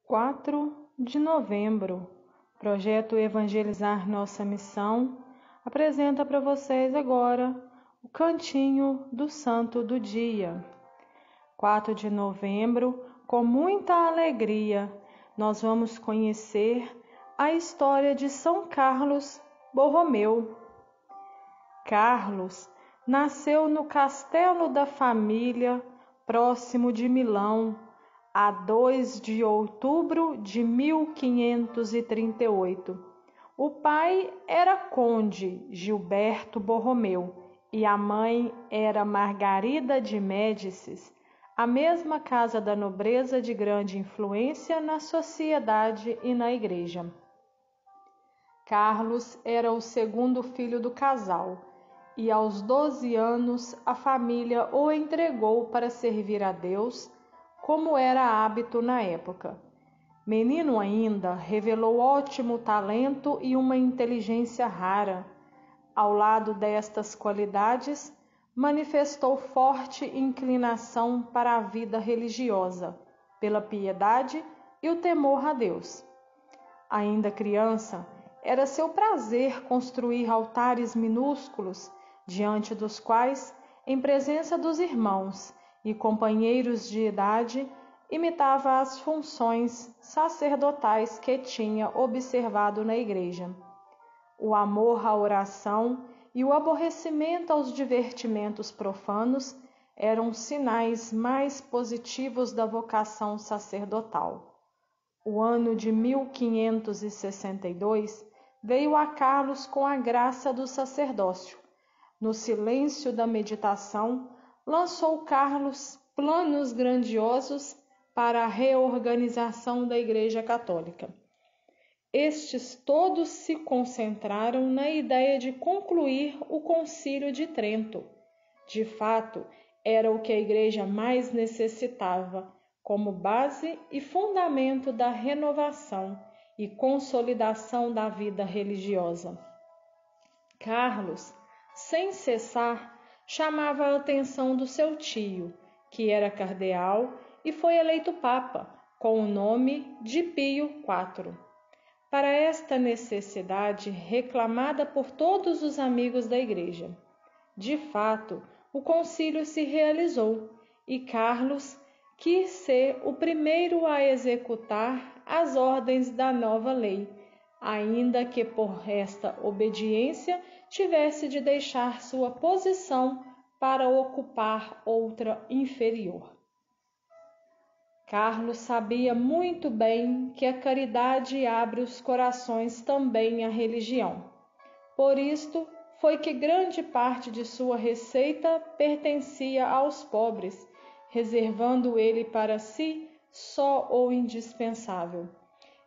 4 de novembro, Projeto Evangelizar Nossa Missão, apresenta para vocês agora o Cantinho do Santo do Dia. 4 de novembro, com muita alegria, nós vamos conhecer a história de São Carlos Borromeu. Carlos nasceu no Castelo da Família, próximo de Milão, a 2 de outubro de 1538. O pai era Conde Gilberto Borromeu e a mãe era Margarida de Médicis, a mesma casa da nobreza de grande influência na sociedade e na igreja. Carlos era o segundo filho do casal e aos 12 anos a família o entregou para servir a Deus, como era hábito na época. Menino ainda, revelou ótimo talento e uma inteligência rara. Ao lado destas qualidades, manifestou forte inclinação para a vida religiosa, pela piedade e o temor a Deus. Ainda criança, era seu prazer construir altares minúsculos, diante dos quais, em presença dos irmãos e companheiros de idade, imitava as funções sacerdotais que tinha observado na igreja. O amor à oração e o aborrecimento aos divertimentos profanos eram sinais mais positivos da vocação sacerdotal. O ano de 1562 veio a Carlos com a graça do sacerdócio. No silêncio da meditação, lançou Carlos planos grandiosos para a reorganização da Igreja Católica. Estes todos se concentraram na ideia de concluir o Concílio de Trento. De fato, era o que a Igreja mais necessitava, como base e fundamento da renovação e consolidação da vida religiosa. Carlos, sem cessar, chamava a atenção do seu tio, que era cardeal e foi eleito papa, com o nome de Pio IV. Para esta necessidade reclamada por todos os amigos da igreja. De fato, o concílio se realizou e Carlos quis ser o primeiro a executar as ordens da nova lei, ainda que por esta obediência tivesse de deixar sua posição para ocupar outra inferior. Carlos sabia muito bem que a caridade abre os corações também à religião. Por isto foi que grande parte de sua receita pertencia aos pobres, reservando ele para si só o indispensável.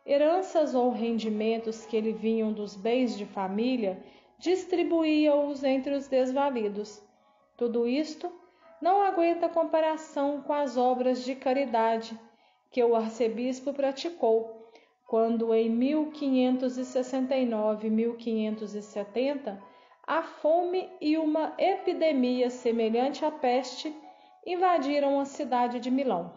Heranças ou rendimentos que lhe vinham dos bens de família, distribuía-os entre os desvalidos. Tudo isto não aguenta comparação com as obras de caridade que o arcebispo praticou, quando em 1569 e 1570 a fome e uma epidemia semelhante à peste invadiram a cidade de Milão.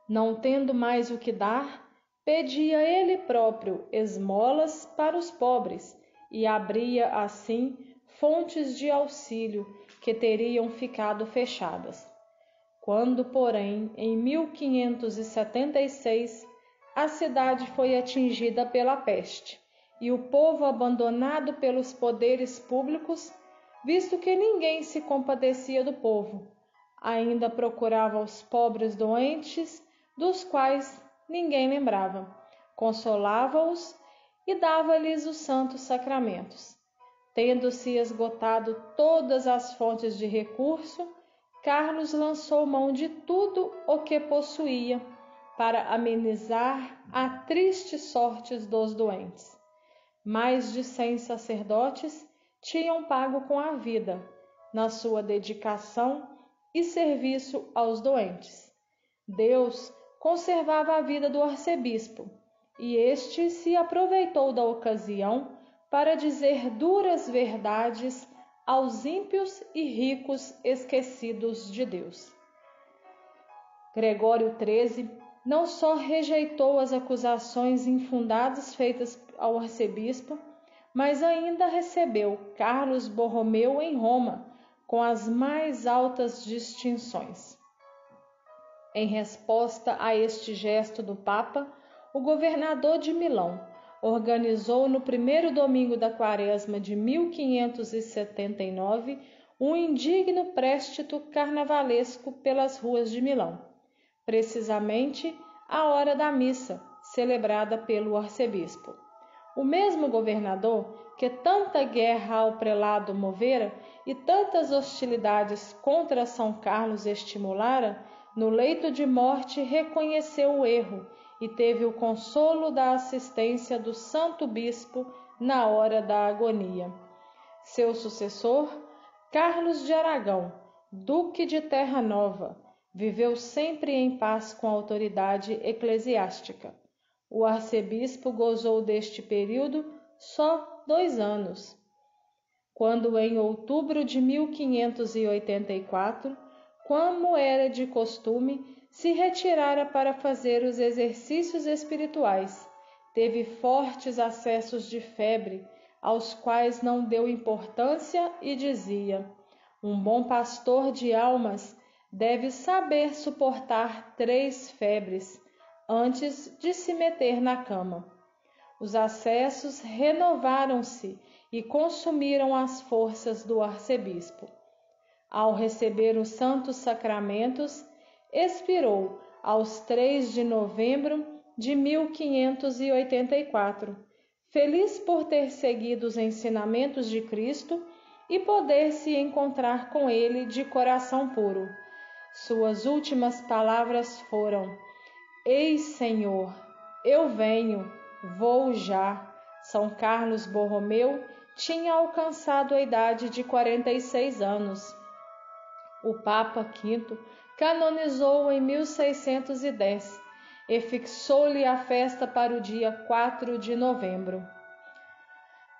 Não tendo mais o que dar, pedia ele próprio esmolas para os pobres e abria assim fontes de auxílio que teriam ficado fechadas. Quando, porém, em 1576, a cidade foi atingida pela peste e o povo abandonado pelos poderes públicos, visto que ninguém se compadecia do povo, ainda procurava os pobres doentes, dos quais ninguém lembrava, consolava-os e dava-lhes os santos sacramentos. Tendo-se esgotado todas as fontes de recurso, Carlos lançou mão de tudo o que possuía para amenizar a triste sorte dos doentes. Mais de 100 sacerdotes tinham pago com a vida, na sua dedicação e serviço aos doentes. Deus conservava a vida do arcebispo, e este se aproveitou da ocasião para dizer duras verdades aos ímpios e ricos esquecidos de Deus. Gregório XIII não só rejeitou as acusações infundadas feitas ao arcebispo, mas ainda recebeu Carlos Borromeu em Roma com as mais altas distinções. Em resposta a este gesto do Papa, o governador de Milão organizou no primeiro domingo da quaresma de 1579 um indigno préstito carnavalesco pelas ruas de Milão, precisamente à hora da missa, celebrada pelo arcebispo. O mesmo governador que tanta guerra ao prelado movera e tantas hostilidades contra São Carlos estimulara, no leito de morte reconheceu o erro e teve o consolo da assistência do santo bispo na hora da agonia. Seu sucessor, Carlos de Aragão, duque de Terra Nova, viveu sempre em paz com a autoridade eclesiástica. O arcebispo gozou deste período só 2 anos, quando em outubro de 1584, como era de costume, se retirara para fazer os exercícios espirituais. Teve fortes acessos de febre, aos quais não deu importância e dizia: um bom pastor de almas deve saber suportar 3 febres antes de se meter na cama. Os acessos renovaram-se e consumiram as forças do arcebispo. Ao receber os santos sacramentos, expirou aos 3 de novembro de 1584, feliz por ter seguido os ensinamentos de Cristo e poder se encontrar com ele de coração puro. Suas últimas palavras foram: Eis, Senhor, eu venho, vou já. São Carlos Borromeu tinha alcançado a idade de 46 anos. O Papa V canonizou-o em 1610 e fixou-lhe a festa para o dia 4 de novembro.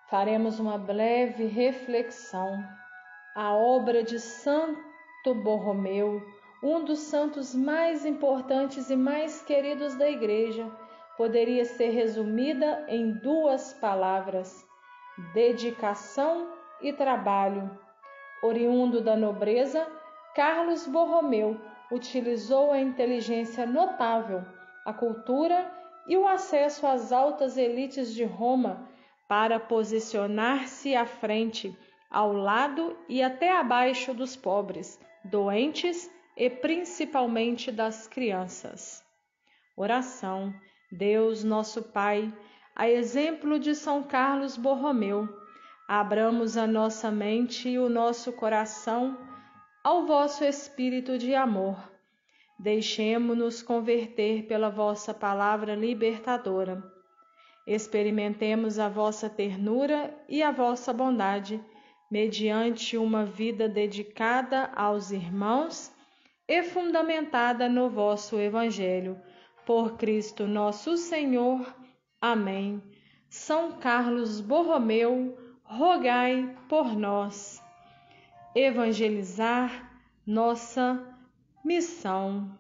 Faremos uma breve reflexão. A obra de Santo Borromeu, um dos santos mais importantes e mais queridos da Igreja, poderia ser resumida em 2 palavras: dedicação e trabalho. Oriundo da nobreza, Carlos Borromeu utilizou a inteligência notável, a cultura e o acesso às altas elites de Roma para posicionar-se à frente, ao lado e até abaixo dos pobres, doentes e principalmente das crianças. Oração. Deus, nosso Pai, a exemplo de São Carlos Borromeu, abramos a nossa mente e o nosso coração ao vosso espírito de amor. Deixemo-nos converter pela vossa palavra libertadora. Experimentemos a vossa ternura e a vossa bondade, mediante uma vida dedicada aos irmãos e fundamentada no vosso Evangelho. Por Cristo nosso Senhor. Amém. São Carlos Borromeu, rogai por nós. Evangelizar, nossa missão.